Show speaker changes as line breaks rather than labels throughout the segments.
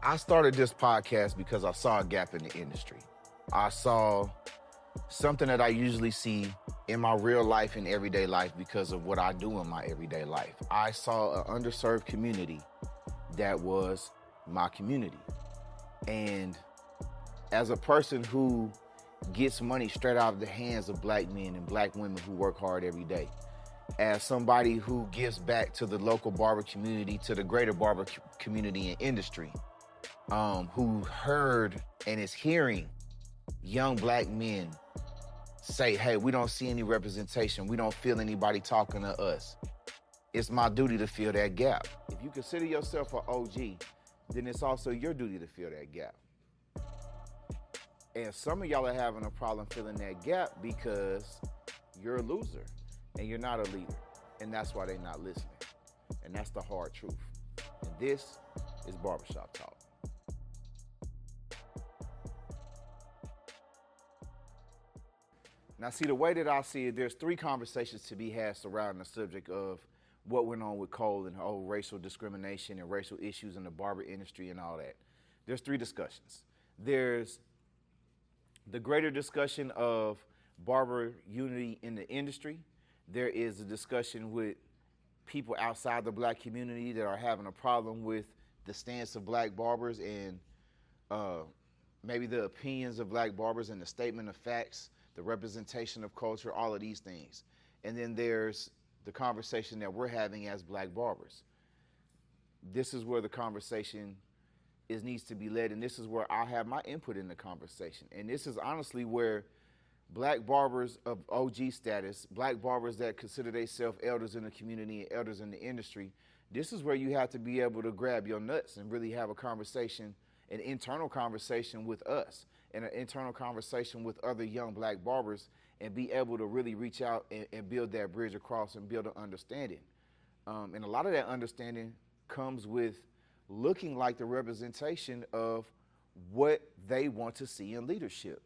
I started this podcast because I saw a gap in the industry. I saw something that I usually see in my real life and everyday life because of what I do in my everyday life. I saw an underserved community that was my community. And as a person who gets money straight out of the hands of black men and black women who work hard every day, as somebody who gives back to the local barber community, to the greater barber community and industry, who heard and is hearing young black men say, hey, we don't see any representation. We don't feel anybody talking to us. It's my duty to fill that gap. If you consider yourself an OG, then it's also your duty to fill that gap. And some of y'all are having a problem filling that gap because you're a loser and you're not a leader. And that's why they're not listening. And that's the hard truth. And this is Barbershop Talk. Now, see, the way that I see it, there's three conversations to be had surrounding the subject of what went on with Cole and the whole racial discrimination and racial issues in the barber industry and all that. There's three discussions. There's the greater discussion of barber unity in the industry. There is a discussion with people outside the black community that are having a problem with the stance of black barbers and maybe the opinions of black barbers and the statement of facts, the representation of culture, all of these things. And then there's the conversation that we're having as black barbers. This is where the conversation needs to be led, and this is where I have my input in the conversation. And this is honestly where black barbers of OG status, black barbers that consider themselves elders in the community and elders in the industry, this is where you have to be able to grab your nuts and really have a conversation, an internal conversation with us and an internal conversation with other young black barbers and be able to really reach out and build that bridge across and build an understanding. And a lot of that understanding comes with looking like the representation of what they want to see in leadership.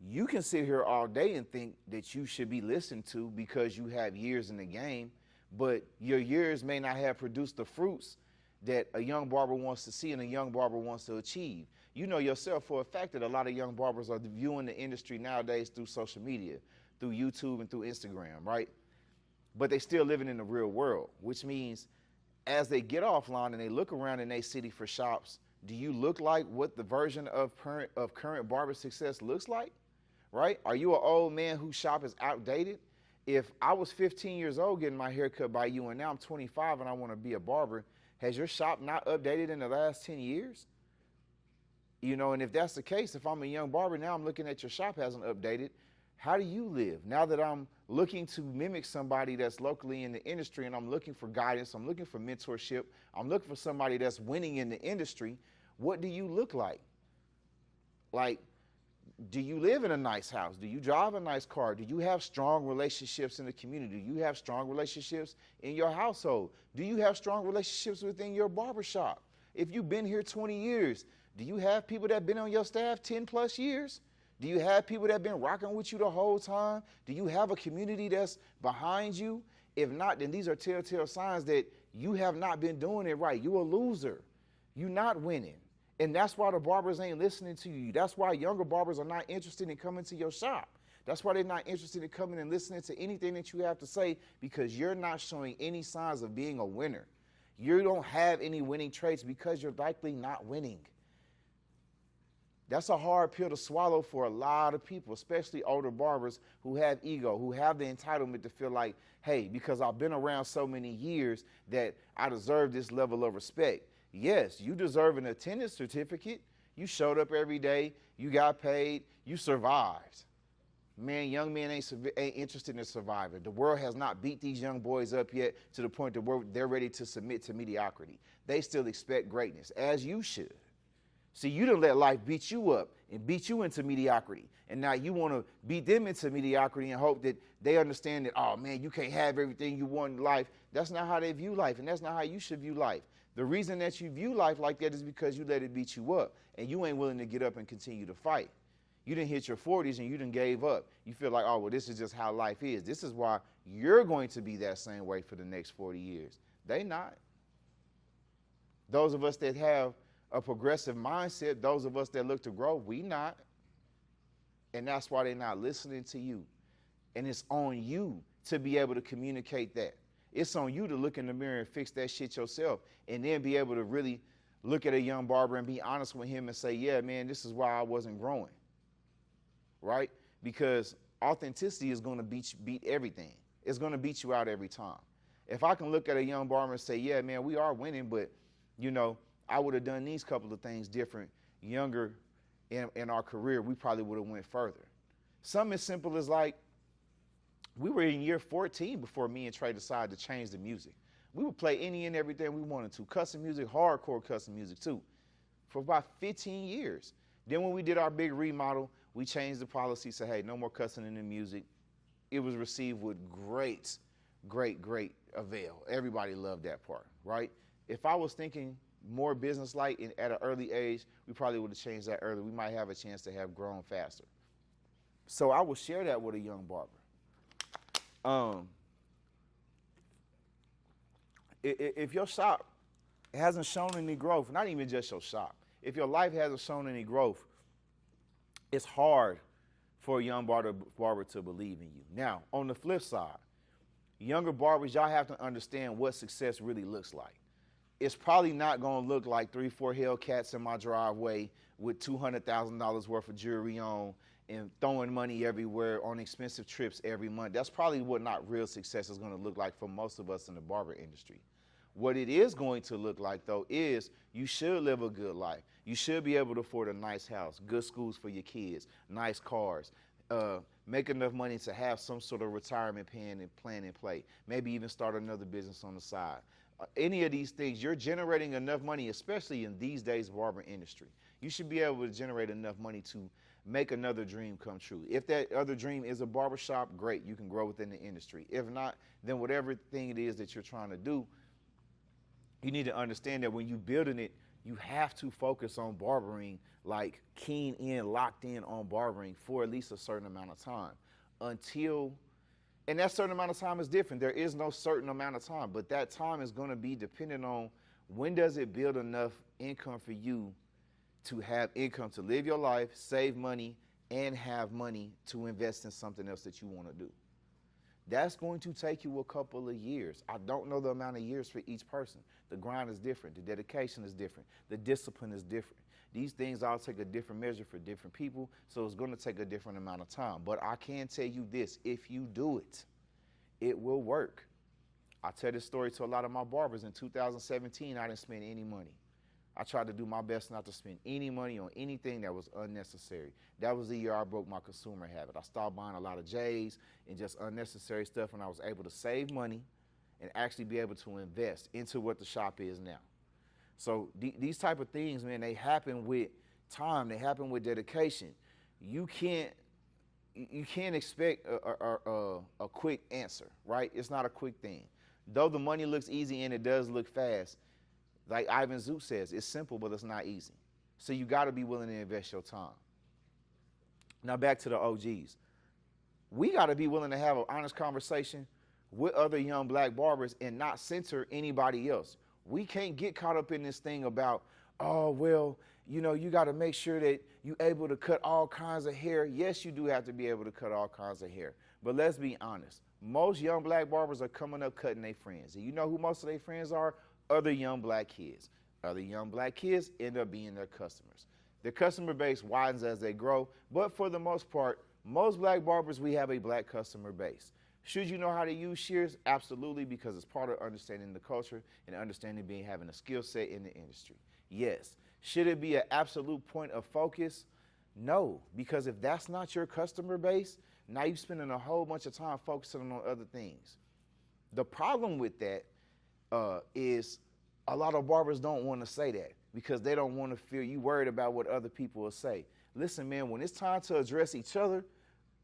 You can sit here all day and think that you should be listened to because you have years in the game, but your years may not have produced the fruits that a young barber wants to see and a young barber wants to achieve. You know yourself for a fact that a lot of young barbers are viewing the industry nowadays through social media, through YouTube and through Instagram, right? But they still living in the real world, which means as they get offline and they look around in their city for shops, do you look like what the version of current barber success looks like, right? Are you an old man whose shop is outdated? If I was 15 years old getting my hair cut by you and now I'm 25 and I want to be a barber, has your shop not updated in the last 10 years? You know, and if that's the case, if I'm a young barber, now I'm looking at your shop hasn't updated. How do you live? Now that I'm looking to mimic somebody that's locally in the industry and I'm looking for guidance, I'm looking for mentorship, I'm looking for somebody that's winning in the industry, what do you look like? Like, do you live in a nice house? Do you drive a nice car? Do you have strong relationships in the community? Do you have strong relationships in your household? Do you have strong relationships within your barbershop? If you've been here 20 years, do you have people that have been on your staff 10 plus years? Do you have people that have been rocking with you the whole time? Do you have a community that's behind you? If not, then these are telltale signs that you have not been doing it right. You're a loser. You're not winning. And that's why the barbers ain't listening to you. That's why younger barbers are not interested in coming to your shop. That's why they're not interested in coming and listening to anything that you have to say because you're not showing any signs of being a winner. You don't have any winning traits because you're likely not winning. That's a hard pill to swallow for a lot of people, especially older barbers who have ego, who have the entitlement to feel like, hey, because I've been around so many years that I deserve this level of respect. Yes, you deserve an attendance certificate. You showed up every day. You got paid. You survived. Man, young men ain't interested in surviving. The world has not beat these young boys up yet to the point that they're ready to submit to mediocrity. They still expect greatness, as you should. See, you done let life beat you up and beat you into mediocrity. And now you want to beat them into mediocrity and hope that they understand that, oh, man, you can't have everything you want in life. That's not how they view life, and that's not how you should view life. The reason that you view life like that is because you let it beat you up, and you ain't willing to get up and continue to fight. You didn't hit your 40s and you done gave up. You feel like, oh, well, this is just how life is. This is why you're going to be that same way for the next 40 years. They not. Those of us that have a progressive mindset. Those of us that look to grow, we not. And that's why they're not listening to you. And it's on you to be able to communicate that. It's on you to look in the mirror and fix that shit yourself, and then be able to really look at a young barber and be honest with him and say, yeah, man, this is why I wasn't growing, right? Because authenticity is going to beat everything. It's going to beat you out every time. If I can look at a young barber and say, yeah, man, we are winning, but, you know, I would have done these couple of things different younger in our career, we probably would have went further. Something as simple as like, we were in year 14 before me and Trey decided to change the music. We would play any and everything we wanted to, custom music, hardcore custom music too, for about 15 years. Then when we did our big remodel, we changed the policy, said, hey, no more cussing in the music. It was received with great avail. Everybody loved that part, right? If I was thinking more business-like at an early age, we probably would have changed that early. We might have a chance to have grown faster. So I would share that with a young barber. If your shop hasn't shown any growth, not even just your shop, if your life hasn't shown any growth, it's hard for a young barber to believe in you. Now, on the flip side, younger barbers, y'all have to understand what success really looks like. It's probably not going to look like 3-4 Hellcats in my driveway with $200,000 worth of jewelry on and throwing money everywhere on expensive trips every month. That's probably what not real success is going to look like for most of us in the barber industry. What it is going to look like, though, is you should live a good life. You should be able to afford a nice house, good schools for your kids, nice cars, make enough money to have some sort of retirement plan in play, maybe even start another business on the side. Any of these things, you're generating enough money, especially in these days barber industry. You should be able to generate enough money to make another dream come true. If that other dream is a barbershop, great, you can grow within the industry. If not, then whatever thing it is that you're trying to do, you need to understand that when you're building it, you have to focus on barbering, like keen in, locked in on barbering for at least a certain amount of time and that certain amount of time is different. There is no certain amount of time, but that time is going to be dependent on when does it build enough income for you to have income to live your life, save money, and have money to invest in something else that you want to do. That's going to take you a couple of years. I don't know the amount of years for each person. The grind is different. The dedication is different. The discipline is different. These things all take a different measure for different people, so it's going to take a different amount of time. But I can tell you this, if you do it, it will work. I tell this story to a lot of my barbers. In 2017, I didn't spend any money. I tried to do my best not to spend any money on anything that was unnecessary. That was the year I broke my consumer habit. I stopped buying a lot of J's and just unnecessary stuff, and I was able to save money and actually be able to invest into what the shop is now. So these type of things, man, they happen with time. They happen with dedication. You can't expect a quick answer, right? It's not a quick thing. Though the money looks easy and it does look fast, like Ivan Zoot says, it's simple, but it's not easy. So you got to be willing to invest your time. Now back to the OGs. We got to be willing to have an honest conversation with other young black barbers and not censor anybody else. We can't get caught up in this thing about, oh, well, you know, you got to make sure that you're able to cut all kinds of hair. Yes, you do have to be able to cut all kinds of hair. But let's be honest. Most young black barbers are coming up cutting their friends. And you know who most of their friends are? Other young black kids. Other young black kids end up being their customers. Their customer base widens as they grow. But for the most part, most black barbers, we have a black customer base. Should you know how to use shears? Absolutely, because it's part of understanding the culture and understanding having a skill set in the industry. Yes. Should it be an absolute point of focus? No, because if that's not your customer base, now you're spending a whole bunch of time focusing on other things. The problem with that is a lot of barbers don't want to say that because they don't want to feel you worried about what other people will say. Listen, man, when it's time to address each other,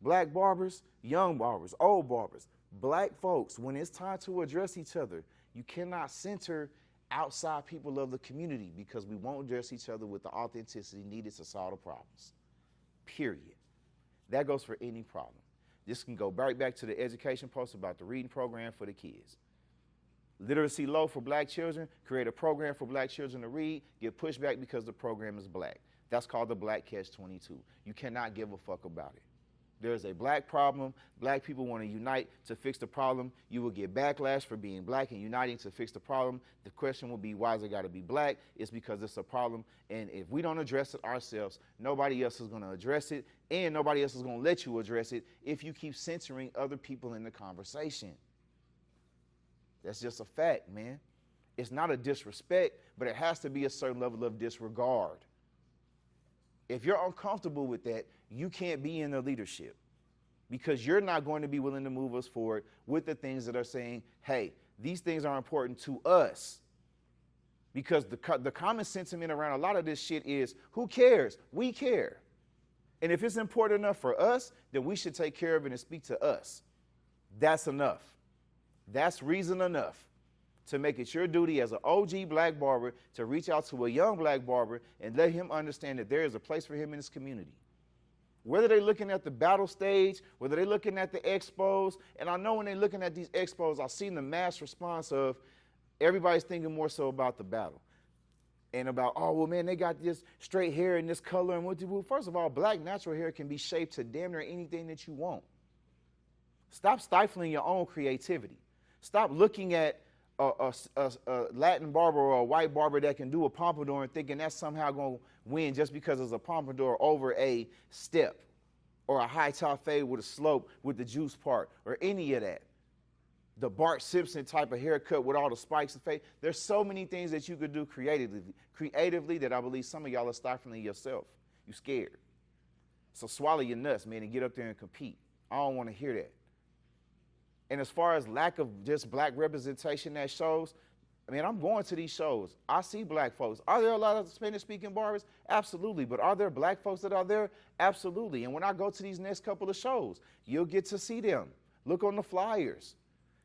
black barbers, young barbers, old barbers, black folks, when it's time to address each other, you cannot center outside people of the community because we won't address each other with the authenticity needed to solve the problems, period. That goes for any problem. This can go right back to the education post about the reading program for the kids. Literacy low for black children, create a program for black children to read, get pushback because the program is black. That's called the black catch-22. You cannot give a fuck about it. There's a black problem. Black people want to unite to fix the problem. You will get backlash for being black and uniting to fix the problem. The question will be, why has it got to be black? It's because it's a problem. And if we don't address it ourselves, nobody else is going to address it. And nobody else is going to let you address it if you keep censoring other people in the conversation. That's just a fact, man. It's not a disrespect, but it has to be a certain level of disregard. If you're uncomfortable with that, you can't be in the leadership because you're not going to be willing to move us forward with the things that are saying, hey, these things are important to us. Because the common sentiment around a lot of this shit is, who cares? We care. And if it's important enough for us, then we should take care of it and speak to us. That's enough. That's reason enough to make it your duty as an OG black barber to reach out to a young black barber and let him understand that there is a place for him in this community. Whether they're looking at the battle stage, whether they're looking at the expos, and I know when they're looking at these expos, I've seen the mass response of everybody's thinking more so about the battle. And about, oh, well, man, they got this straight hair and this color. And what do? Well, first of all, black natural hair can be shaped to damn near anything that you want. Stop stifling your own creativity. Stop looking at a Latin barber or a white barber that can do a pompadour and thinking that's somehow going to win just because it's a pompadour over a step or a high top fade with a slope with the juice part or any of that. The Bart Simpson type of haircut with all the spikes and fade. There's so many things that you could do creatively that I believe some of y'all are stifling yourself. You scared. So swallow your nuts, man, and get up there and compete. I don't want to hear that. And as far as lack of just black representation at shows, I mean, I'm going to these shows. I see black folks. Are there a lot of Spanish-speaking barbers? Absolutely. But are there black folks that are there? Absolutely. And when I go to these next couple of shows, you'll get to see them. Look on the flyers.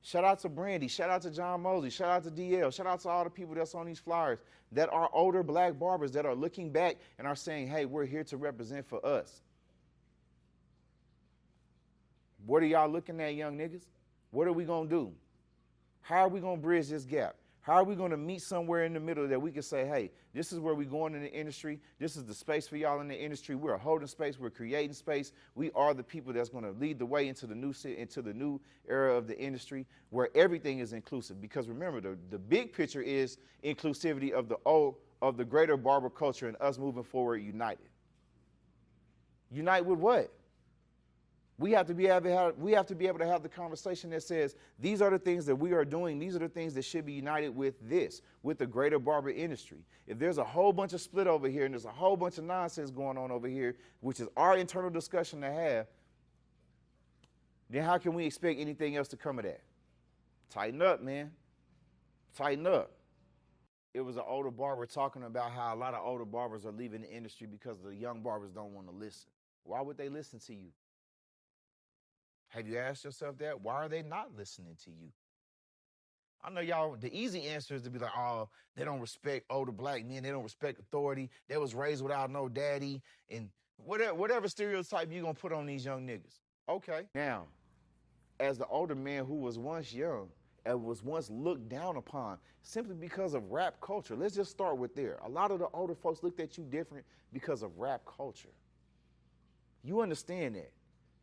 Shout out to Brandy. Shout out to John Mosley. Shout out to DL. Shout out to all the people that's on these flyers that are older black barbers that are looking back and are saying, hey, we're here to represent for us. What are y'all looking at, young niggas? What are we going to do? How are we going to bridge this gap? How are we going to meet somewhere in the middle that we can say, hey, this is where we're going in the industry. This is the space for y'all in the industry. We're holding space. We're creating space. We are the people that's going to lead the way into the new era of the industry where everything is inclusive. Because remember, the big picture is inclusivity of the greater barber culture and us moving forward united. Unite with what? We have to be able to have the conversation that says, these are the things that we are doing. These are the things that should be united with with the greater barber industry. If there's a whole bunch of split over here and there's a whole bunch of nonsense going on over here, which is our internal discussion to have, then how can we expect anything else to come of that? Tighten up, man. Tighten up. It was an older barber talking about how a lot of older barbers are leaving the industry because the young barbers don't want to listen. Why would they listen to you? Have you asked yourself that? Why are they not listening to you? I know y'all, the easy answer is to be like, oh, they don't respect older black men. They don't respect authority. They was raised without no daddy. And whatever stereotype you're going to put on these young niggas. Okay. Now, as the older man who was once young and was once looked down upon simply because of rap culture, let's just start with there. A lot of the older folks looked at you different because of rap culture. You understand that.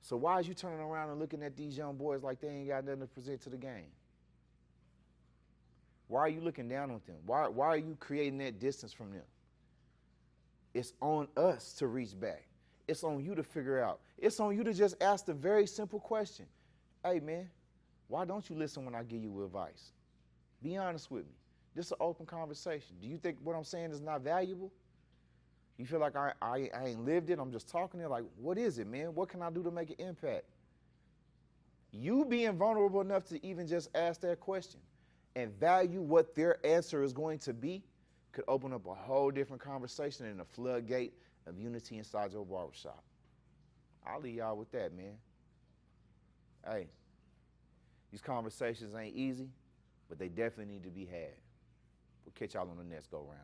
So why is you turning around and looking at these young boys like they ain't got nothing to present to the game? Why are you looking down on them? Why are you creating that distance from them? It's on us to reach back. It's on you to figure out. It's on you to just ask the very simple question. Hey, man, why don't you listen when I give you advice? Be honest with me. This is an open conversation. Do you think what I'm saying is not valuable? You feel like I ain't lived it, I'm just talking it. Like, what is it, man? What can I do to make an impact? You being vulnerable enough to even just ask that question and value what their answer is going to be could open up a whole different conversation and a floodgate of unity inside your barbershop. I'll leave y'all with that, man. Hey, these conversations ain't easy, but they definitely need to be had. We'll catch y'all on the next go round.